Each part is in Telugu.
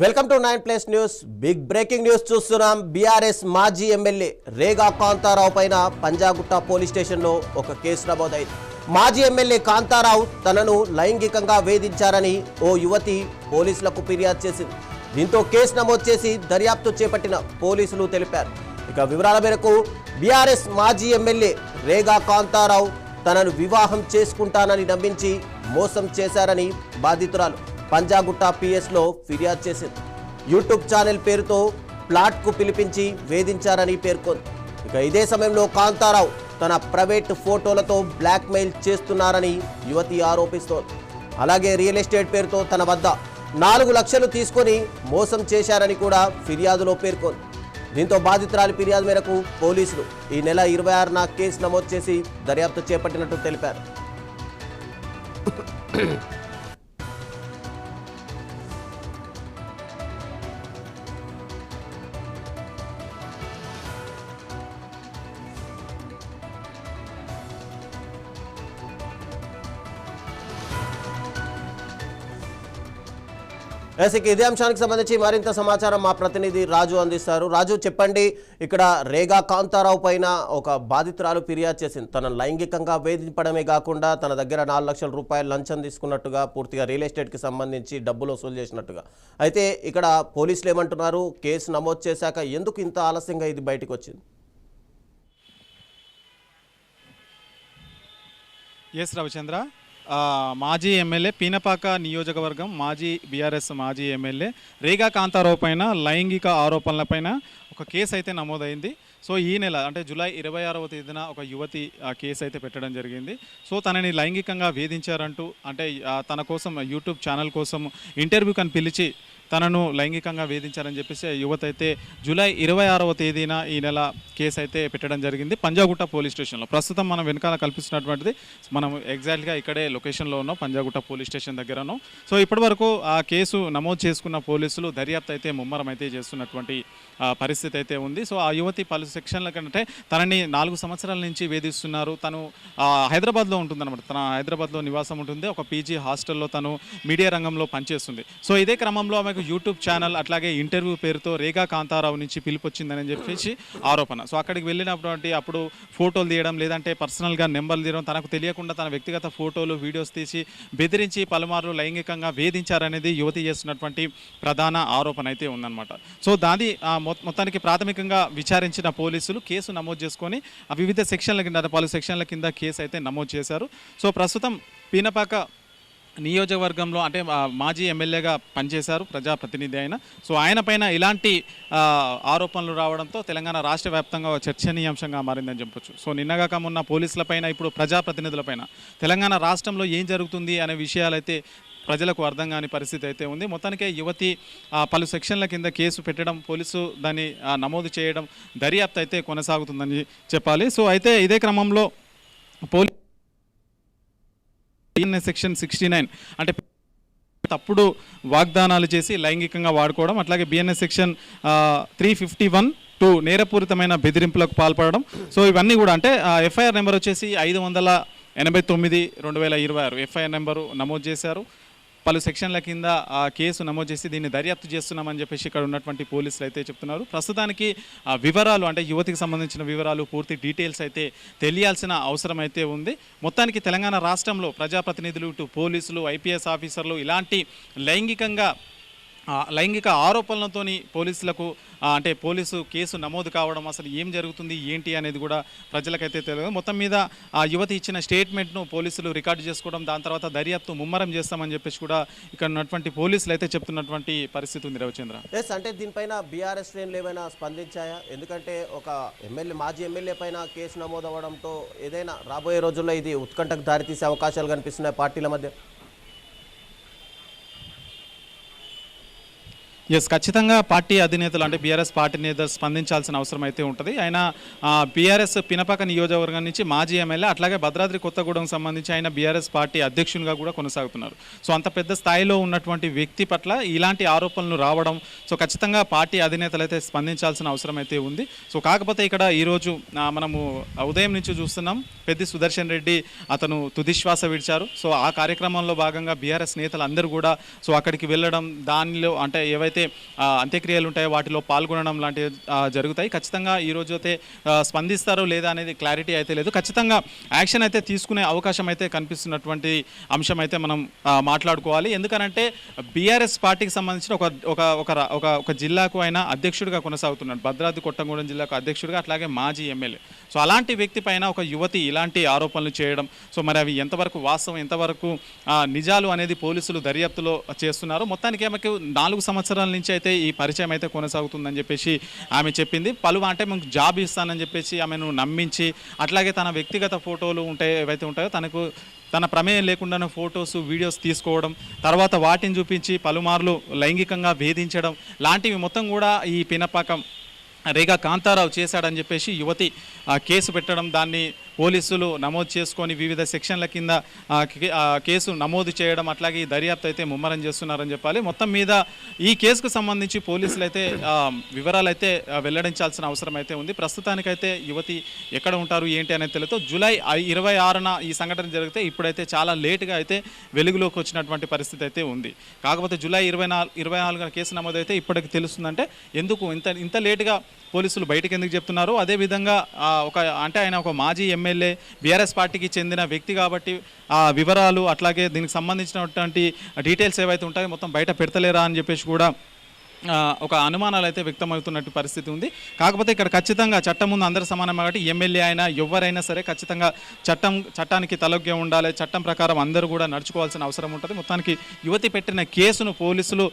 Welcome to 9+ news. Big breaking news చూస్తున్నాం. బీఆర్ఎస్ మాజీ ఎమ్మెల్యే రేగా కాంతారావు పైన పంజాగుట్ట పోలీస్ స్టేషన్లో ఒక కేసు నమోదైంది. మాజీ ఎమ్మెల్యే కాంతారావు తనను లైంగికంగా వేధించారని ఓ యువతి పోలీసులకు ఫిర్యాదు చేసింది. దీంతో కేసు నమోదు చేసి దర్యాప్తు చేపట్టిన పోలీసులు తెలిపారు. ఇక వివరాల మేరకు బీఆర్ఎస్ మాజీ ఎమ్మెల్యే రేగా కాంతారావు తనను వివాహం చేసుకుంటానని నమ్మించి మోసం చేశారని బాధితురాలు పంజాగుట్ట పిఎస్లో ఫిర్యాదు చేసింది. యూట్యూబ్ ఛానల్ పేరుతో ప్లాట్కు పిలిపించి వేధించారని పేర్కొంది. ఇక ఇదే సమయంలో కాంతారావు తన ప్రైవేట్ ఫోటోలతో బ్లాక్మెయిల్ చేస్తున్నారని యువతి ఆరోపిస్తోంది. అలాగే రియల్ ఎస్టేట్ పేరుతో తన వద్ద 4 లక్షలు తీసుకొని మోసం చేశారని కూడా ఫిర్యాదులో పేర్కొంది. దీంతో బాధితురాలి ఫిర్యాదు మేరకు పోలీసులు ఈ నెల 26న కేసు నమోదు చేసి దర్యాప్తు చేపట్టినట్టు తెలిపారు. ఇదే అంశానికి సంబంధించి మరింత సమాచారం మా ప్రతినిధి రాజు అందిస్తారు. రాజు, చెప్పండి, ఇక్కడ రేగా కాంతారావు పైన ఒక బాధితురాలు ఫిర్యాదు చేసింది. తన లైంగికంగా వేధించడమే కాకుండా తన దగ్గర 4 లక్షల రూపాయలు లంచం తీసుకున్నట్టుగా, పూర్తిగా రియల్ ఎస్టేట్కి సంబంధించి డబ్బులు వసూలు చేసినట్టుగా. అయితే ఇక్కడ పోలీసులు ఏమంటున్నారు? కేసు నమోదు చేశాక ఎందుకు ఇంత ఆలస్యంగా ఇది బయటకు వచ్చింది? ఎస్ రవిచంద్ర, మాజీ ఎమ్మెల్యే పీనపాక నియోజకవర్గం మాజీ బీఆర్ఎస్ మాజీ ఎమ్మెల్యే రేగా కాంతారావు పైన లైంగిక ఆరోపణలపైన ఒక కేసు అయితే నమోదైంది. సో ఈ నెల అంటే జూలై 26వ తేదీన ఒక యువతి కేసు అయితే పెట్టడం జరిగింది. సో తనని లైంగికంగా వేధించారంటూ, అంటే తన కోసం యూట్యూబ్ ఛానల్ కోసం ఇంటర్వ్యూ కని పిలిచి తనను లైంగికంగా వేధించారని చెప్పేసి యువత అయితే జూలై 26వ తేదీన ఈ నెల కేసు అయితే పెట్టడం జరిగింది పంజాగుట్ట పోలీస్ స్టేషన్లో. ప్రస్తుతం మనం వెనకాల కల్పిస్తున్నటువంటిది మనం ఎగ్జాక్ట్గా ఇక్కడే లొకేషన్లో ఉన్నాం, పంజాగుట్ట పోలీస్ స్టేషన్ దగ్గరను. సో ఇప్పటివరకు ఆ కేసు నమోదు చేసుకున్న పోలీసులు దర్యాప్తు అయితే ముమ్మరం అయితే చేస్తున్నటువంటి పరిస్థితి అయితే ఉంది. సో ఆ యువతి పలు సెక్షన్ల కంటే తనని 4 సంవత్సరాల నుంచి వేధిస్తున్నారు. తను హైదరాబాద్లో ఉంటుందన్నమాట. తన హైదరాబాద్లో నివాసం ఉంటుంది. ఒక పీజీ హాస్టల్లో తను మీడియా రంగంలో పనిచేస్తుంది. సో ఇదే క్రమంలో ఆమెకు యూట్యూబ్ ఛానల్ అట్లాగే ఇంటర్వ్యూ పేరుతో రేగా కాంతారావు నుంచి పిలుపొచ్చిందని చెప్పేసి ఆరోపణ. సో అక్కడికి వెళ్ళినటువంటి అప్పుడు ఫోటోలు తీయడం, లేదంటే పర్సనల్గా నెంబర్లు తీయడం, తనకు తెలియకుండా తన వ్యక్తిగత ఫోటోలు వీడియోస్ తీసి బెదిరించి పలుమార్లు లైంగికంగా వేధించారనేది యువతి చేస్తున్నటువంటి ప్రధాన ఆరోపణ అయితే ఉందన్నమాట. సో దాని మొత్తానికి ప్రాథమికంగా విచారించిన పోలీసులు కేసు నమోదు చేసుకొని వివిధ సెక్షన్ల కింద, పలు సెక్షన్ల కింద కేసు అయితే నమోదు చేశారు. సో ప్రస్తుతం పీనపాక నియోజకవర్గంలో అంటే మాజీ ఎమ్మెల్యేగా పనిచేశారు, ప్రజాప్రతినిధి అయిన. సో ఆయన పైన ఇలాంటి ఆరోపణలు రావడంతో తెలంగాణ రాష్ట్ర వ్యాప్తంగా చర్చనీయాంశంగా మారిందని చెప్పొచ్చు. సో నిన్నగాక మొన్న పోలీసులపైన, ఇప్పుడు ప్రజాప్రతినిధులపైన తెలంగాణ రాష్ట్రంలో ఏం జరుగుతుంది అనే విషయాలైతే ప్రజలకు అర్థం కాని పరిస్థితి అయితే ఉంది. మొత్తానికే యువతి పలు సెక్షన్ల కింద కేసు పెట్టడం, పోలీసు దాన్ని నమోదు చేయడం, దర్యాప్తు అయితే కొనసాగుతుందని చెప్పాలి. సో అయితే ఇదే క్రమంలో సెక్షన్ 69 అంటే తప్పుడు వాగ్దానాలు చేసి లైంగికంగా వాడుకోవడం, అట్లాగే బిఎన్ఎస్ సెక్షన్ 351 నేరపూరితమైన బెదిరింపులకు పాల్పడడం. సో ఇవన్నీ కూడా అంటే ఎఫ్ఐఆర్ నెంబర్ వచ్చేసి 589/2026 ఎఫ్ఐఆర్ నెంబరు నమోదు చేశారు. పలు సెక్షన్ల కింద కేసు నమోదు చేసి దీన్ని దర్యాప్తు చేస్తున్నామని చెప్పేసి ఇక్కడ ఉన్నటువంటి పోలీసులు అయితే చెప్తున్నారు. ప్రస్తుతానికి వివరాలు అంటే యువతికి సంబంధించిన వివరాలు, పూర్తి డీటెయిల్స్ అయితే తెలియాల్సిన అవసరం అయితే ఉంది. మొత్తానికి తెలంగాణ రాష్ట్రంలో ప్రజాప్రతినిధులు, ఇటు పోలీసులు, ఐపీఎస్ ఆఫీసర్లు ఇలాంటి లైంగిక ఆరోపణలతోని పోలీసులకు అంటే పోలీసు కేసు నమోదు కావడం, అసలు ఏం జరుగుతుంది ఏంటి అనేది కూడా ప్రజలకైతే తెలియదు. మొత్తం మీద ఆ యువతి ఇచ్చిన స్టేట్మెంట్ను పోలీసులు రికార్డు చేసుకోవడం, దాని తర్వాత దర్యాప్తు ముమ్మరం చేస్తామని చెప్పేసి కూడా ఇక్కడ ఉన్నటువంటి పోలీసులు అయితే చెప్తున్నటువంటి పరిస్థితి ఉంది. రవిచంద్ర, అంటే దీనిపైన బీఆర్ఎస్ శ్రేణులు ఏమైనా స్పందించాయా? ఎందుకంటే ఒక మాజీ ఎమ్మెల్యే పైన కేసు నమోదు అవ్వడంతో ఏదైనా రాబోయే రోజుల్లో ఇది ఉత్కంఠకు దారితీసే అవకాశాలు కనిపిస్తున్నాయి పార్టీల మధ్య. ఎస్, ఖచ్చితంగా పార్టీ అధినేతలు అంటే బీఆర్ఎస్ పార్టీ నేతలు స్పందించాల్సిన అవసరం అయితే ఉంటుంది. ఆయన బీఆర్ఎస్ పినపాక నియోజకవర్గం నుంచి మాజీ ఎమ్మెల్యే, అట్లాగే భద్రాద్రి కొత్తగూడెం సంబంధించి ఆయన బీఆర్ఎస్ పార్టీ అధ్యక్షునిగా కూడా కొనసాగుతున్నారు. సో అంత పెద్ద స్థాయిలో ఉన్నటువంటి వ్యక్తి పట్ల ఇలాంటి ఆరోపణలు రావడం, సో ఖచ్చితంగా పార్టీ అధినేతలు అయితే స్పందించాల్సిన అవసరం అయితే ఉంది. సో కాకపోతే ఇక్కడ ఈరోజు మనము ఉదయం నుంచి చూస్తున్నాం, పెద్ది సుదర్శన్ రెడ్డి అతను తుదిశ్వాస విడిచారు. సో ఆ కార్యక్రమంలో భాగంగా బీఆర్ఎస్ నేతలు అందరూ కూడా సో అక్కడికి వెళ్ళడం, దానిలో అంటే ఏవైతే ఏవైతే అంత్యక్రియలు ఉంటాయో వాటిలో పాల్గొనడం లాంటివి జరుగుతాయి. ఖచ్చితంగా ఈరోజు అయితే స్పందిస్తారో లేదా అనేది క్లారిటీ అయితే లేదు. ఖచ్చితంగా యాక్షన్ అయితే తీసుకునే అవకాశం అయితే కనిపిస్తున్నటువంటి అంశం అయితే మనం మాట్లాడుకోవాలి. ఎందుకనంటే బీఆర్ఎస్ పార్టీకి సంబంధించిన ఒక జిల్లాకు ఆయన అధ్యక్షుడిగా కొనసాగుతున్నాడు. భద్రాద్రి కొత్తగూడెం జిల్లాకు అధ్యక్షుడిగా, అట్లాగే మాజీ ఎమ్మెల్యే. సో అలాంటి వ్యక్తి పైన ఒక యువతి ఇలాంటి ఆరోపణలు చేయడం, సో మరి అవి ఎంతవరకు వాస్తవం, ఎంతవరకు నిజాలు అనేది పోలీసులు దర్యాప్తులో చేస్తున్నారు. మొత్తానికి ఆమెకు 4 సంవత్సరాల నుంచి అయితే ఈ పరిచయం అయితే కొనసాగుతుందని చెప్పేసి ఆమె చెప్పింది. అంటే మనకు జాబ్ ఇస్తానని చెప్పేసి ఆమెను నమ్మించి, అట్లాగే తన వ్యక్తిగత ఫోటోలు ఏవైతే ఉంటాయో తన ప్రమేయం లేకుండానే ఫొటోస్, వీడియోస్ తీసుకోవడం, తర్వాత వాటిని చూపించి పలుమార్లు లైంగికంగా వేధించడం లాంటివి మొత్తం కూడా ఈ పినపాకం రేగా కాంతారావు చేశాడని చెప్పేసి యువతి కేసు పెట్టడం, దాన్ని పోలీసులు నమోదు చేసుకొని వివిధ సెక్షన్ల కింద కేసు నమోదు చేయడం, అట్లాగే ఈ దర్యాప్తు అయితే ముమ్మరం చేస్తున్నారని చెప్పాలి. మొత్తం మీద ఈ కేసుకు సంబంధించి పోలీసులు అయితే వివరాలు అయితే వెల్లడించాల్సిన అవసరం అయితే ఉంది. ప్రస్తుతానికైతే యువతి ఎక్కడ ఉంటారు ఏంటి అనేది తెలియదు. జూలై 26న ఈ సంఘటన జరిగితే ఇప్పుడైతే చాలా లేటుగా అయితే వెలుగులోకి వచ్చినటువంటి పరిస్థితి అయితే ఉంది. కాకపోతే జూలై 24న కేసు నమోదైతే ఇప్పటికి తెలుస్తుందంటే ఎందుకు ఇంత లేటుగా పోలీసులు బయటకు ఎందుకు చెప్తున్నారు. అదేవిధంగా ఆయన ఒక మాజీ ఎమ్మెల్యే, బీఆర్ఎస్ పార్టీకి చెందిన వ్యక్తి కాబట్టి ఆ వివరాలు అట్లాగే దీనికి సంబంధించినటువంటి డీటెయిల్స్ ఏవైతే ఉంటాయో మొత్తం బయట పెడతలేరా అని చెప్పేసి కూడా ఒక అనుమానాలు అయితే వ్యక్తమవుతున్నట్టు పరిస్థితి ఉంది. కాకపోతే ఇక్కడ ఖచ్చితంగా చట్టం ముందు అందరూ సమానం కాబట్టి ఎమ్మెల్యే అయినా ఎవరైనా సరే ఖచ్చితంగా చట్టానికి తలొగ్గే ఉండాలి. చట్టం ప్రకారం అందరూ కూడా నడుచుకోవాల్సిన అవసరం ఉంటుంది. మొత్తానికి యువతి పెట్టిన కేసును పోలీసులు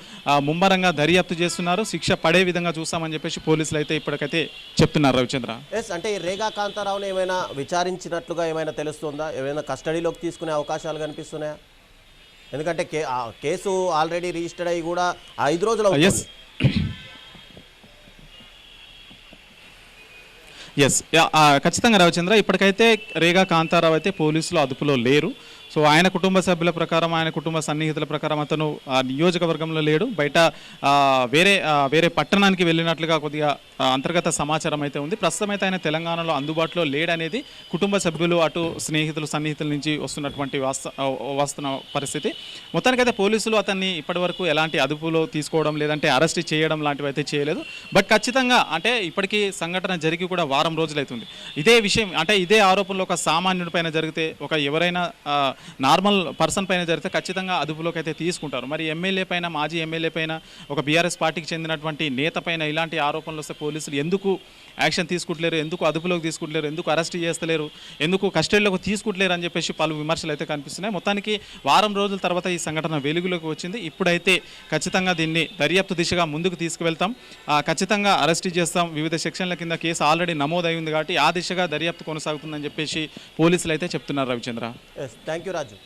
ముమ్మరంగా దర్యాప్తు చేస్తున్నారు. శిక్ష పడే విధంగా చూస్తామని చెప్పేసి పోలీసులు అయితే ఇప్పటికైతే చెప్తున్నారు. రవిచంద్ర, అంటే ఈ రేగా కాంతారావుని ఏమైనా విచారించినట్లుగా ఏమైనా తెలుస్తుందా? ఏమైనా కస్టడీలోకి తీసుకునే అవకాశాలు కనిపిస్తున్నాయా? ఎందుకంటే కేసు ఆల్రెడీ రిజిస్టర్డ్ అయ్యి కూడా 5 రోజులు అవుతుంది. ఖచ్చితంగా రవిచంద్ర, ఇప్పటికైతే రేగా కాంతారావు అయితే పోలీసులు అదుపులో లేరు. సో ఆయన కుటుంబ సభ్యుల ప్రకారం, ఆయన కుటుంబ సన్నిహితుల ప్రకారం అతను నియోజకవర్గంలో లేడు, బయట వేరే పట్టణానికి వెళ్ళినట్లుగా కొద్దిగా అంతర్గత సమాచారం అయితే ఉంది. ప్రస్తుతం అయితే ఆయన తెలంగాణలో అందుబాటులో లేడనేది కుటుంబ సభ్యులు, అటు సన్నిహితుల నుంచి వస్తున్నటువంటి వస్తున్న పరిస్థితి. మొత్తానికైతే పోలీసులు అతన్ని ఇప్పటివరకు ఎలాంటి అదుపులో తీసుకోవడం లేదంటే అరెస్ట్ చేయడం లాంటివి అయితే చేయలేదు. బట్ ఖచ్చితంగా అంటే ఇప్పటికీ సంఘటన జరిగి కూడా వారం రోజులైతుంది. ఇదే విషయం అంటే ఇదే ఆరోపణలు ఒక సామాన్యుడి పైన జరిగితే, ఎవరైనా నార్మల్ పర్సన్ పైన జరిగితే ఖచ్చితంగా అదుపులోకి అయితే తీసుకుంటారు. మరి ఎమ్మెల్యే పైన, మాజీ ఎమ్మెల్యే పైన, ఒక బీఆర్ఎస్ పార్టీకి చెందినటువంటి నేత పైన ఇలాంటి ఆరోపణలు వస్తే పోలీసులు ఎందుకు యాక్షన్ తీసుకుంటలేరు, ఎందుకు అదుపులోకి తీసుకుంటలేరు, ఎందుకు అరెస్ట్ చేస్తలేరు, ఎందుకు కస్టడీలోకి తీసుకుంటలేరు అని చెప్పేసి పలు విమర్శలు అయితే కనిపిస్తున్నాయి. మొత్తానికి వారం రోజుల తర్వాత ఈ సంఘటన వెలుగులోకి వచ్చింది. ఇప్పుడైతే ఖచ్చితంగా దీన్ని దర్యాప్తు దిశగా ముందుకు తీసుకువెళ్తాం, ఖచ్చితంగా అరెస్ట్ చేస్తాం. వివిధ సెక్షన్ల కింద కేసు ఆల్రెడీ నమోదైంది కాబట్టి ఆ దిశగా దర్యాప్తు కొనసాగుతుందని చెప్పేసి పోలీసులు అయితే చెప్తున్నారు. Ravichandra, thank you Raju.